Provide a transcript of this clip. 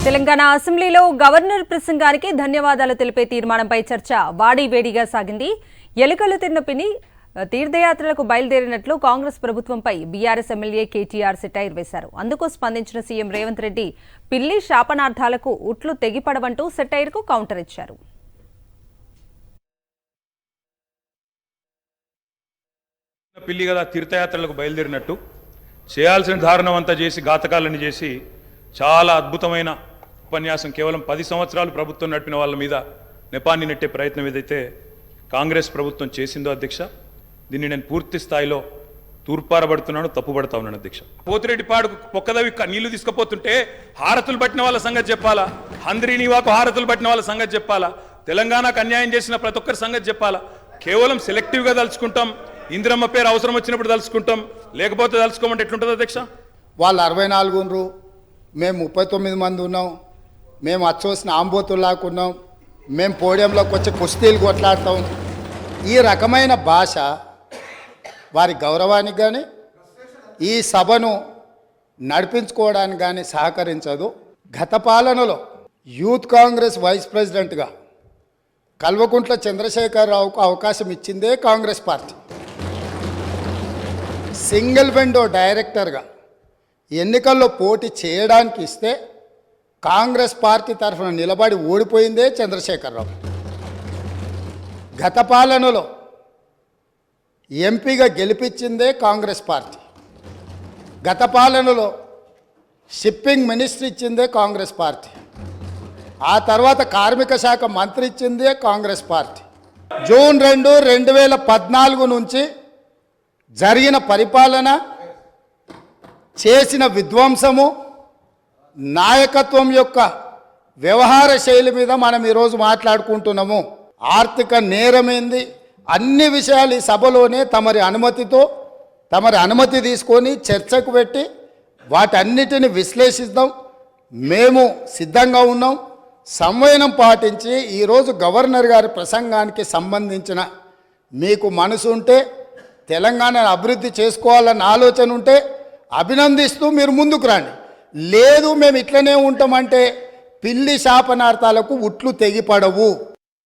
తెలంగాణ అసెంబ్లీలో గవర్నర్ ప్రసంగానికి ధన్యవాదాలు తెలిపే తీర్మానంపై చర్చ వాడివేడిగా సాగింది. ఎలుకలు తిన్న పిని తీర్థయాత్రలకు బయలుదేరినట్లు కాంగ్రెస్ ప్రభుత్వంపై బీఆర్ఎస్ ఎమ్మెల్యే కేటీఆర్ సెటైర్ వేశారు. అందుకు స్పందించిన సీఎం రేవంత్ రెడ్డి పిల్లి శాపనార్థాలకు ఉట్లు తెగిపడవంటూ సెటైర్కు కౌంటర్ ఇచ్చారు. పిల్లి కదా తీర్థయాత్రలకు బయలుదేరినట్టు చేయాల్సిన దారుణం అంతా చేసి ఘాతకాలను చేసి చాలా అద్భుతమైన ఉపన్యాసం కేవలం 10 సంవత్సరాలు ప్రభుత్వం నడిపిన వాళ్ళ మీద నెపాన్ని నెట్టే ప్రయత్నం ఏదైతే కాంగ్రెస్ ప్రభుత్వం చేసిందో అధ్యక్ష, దీన్ని నేను పూర్తి స్థాయిలో తూర్పారబడుతున్నాను, తప్పుపడతా ఉన్నాను అధ్యక్ష. పోతిరెడ్డిపాడుకు పొక్కదవి నీళ్లు తీసుకుపోతుంటే హారతులు పట్టిన వాళ్ళ సంగతి చెప్పాలా, హంద్రీనివాకు హారతులు పట్టిన వాళ్ళ సంగతి చెప్పాలా, తెలంగాణకు అన్యాయం చేసిన ప్రతి ఒక్కరి సంగతి చెప్పాలా. కేవలం సెలెక్టివ్గా తలుచుకుంటాం, ఇందిరమ్మ పేరు అవసరం వచ్చినప్పుడు తలుచుకుంటాం, లేకపోతే తలుచుకోమంటే ఎట్లుంటుంది అధ్యక్ష? వాళ్ళు 64 ఉన్నారు, మేము 39 మంది ఉన్నాం, మేము అచ్చోసిన ఆంబోతుల్లాకున్నాం, మేము పోడియంలోకి వచ్చి కుస్తీలు కొట్లాడతాం. ఈ రకమైన భాష వారి గౌరవానికి కానీ ఈ సభను నడిపించుకోవడానికి కానీ సహకరించదు. గత పాలనలో యూత్ కాంగ్రెస్ వైస్ ప్రెసిడెంట్గా కల్వకుంట్ల చంద్రశేఖరరావుకు అవకాశం ఇచ్చిందే కాంగ్రెస్ పార్టీ. సింగిల్ విండో డైరెక్టర్గా ఎన్నికల్లో పోటీ చేయడానికి ఇస్తే కాంగ్రెస్ పార్టీ తరఫున నిలబడి ఓడిపోయిందే చంద్రశేఖరరావు. గత పాలనలో ఎంపీగా గెలిపించిందే కాంగ్రెస్ పార్టీ. గత పాలనలో షిప్పింగ్ మినిస్టర్ ఇచ్చిందే కాంగ్రెస్ పార్టీ. ఆ తర్వాత కార్మిక శాఖ మంత్రి ఇచ్చిందే కాంగ్రెస్ పార్టీ. జూన్ 2, 2014 నుంచి జరిగిన పరిపాలన, చేసిన విధ్వంసము, నాయకత్వం యొక్క వ్యవహార శైలి మీద మనం ఈరోజు మాట్లాడుకుంటున్నాము. ఆర్థిక నేరమేంది, అన్ని విషయాలు ఈ సభలోనే తమరి అనుమతి తీసుకొని చర్చకు పెట్టి వాటన్నిటిని విశ్లేషిద్దాం. మేము సిద్ధంగా ఉన్నాం. సంవయనం పాటించి ఈరోజు గవర్నర్ గారి ప్రసంగానికి సంబంధించిన మీకు మనసు ఉంటే, తెలంగాణను అభివృద్ధి చేసుకోవాలన్న ఆలోచన ఉంటే అభినందిస్తూ మీరు ముందుకు రండి. లేదు మేము ఇట్లనే ఉంటామంటే పిల్లి శాపనార్థాలకు ఉట్లు తెగిపడవు.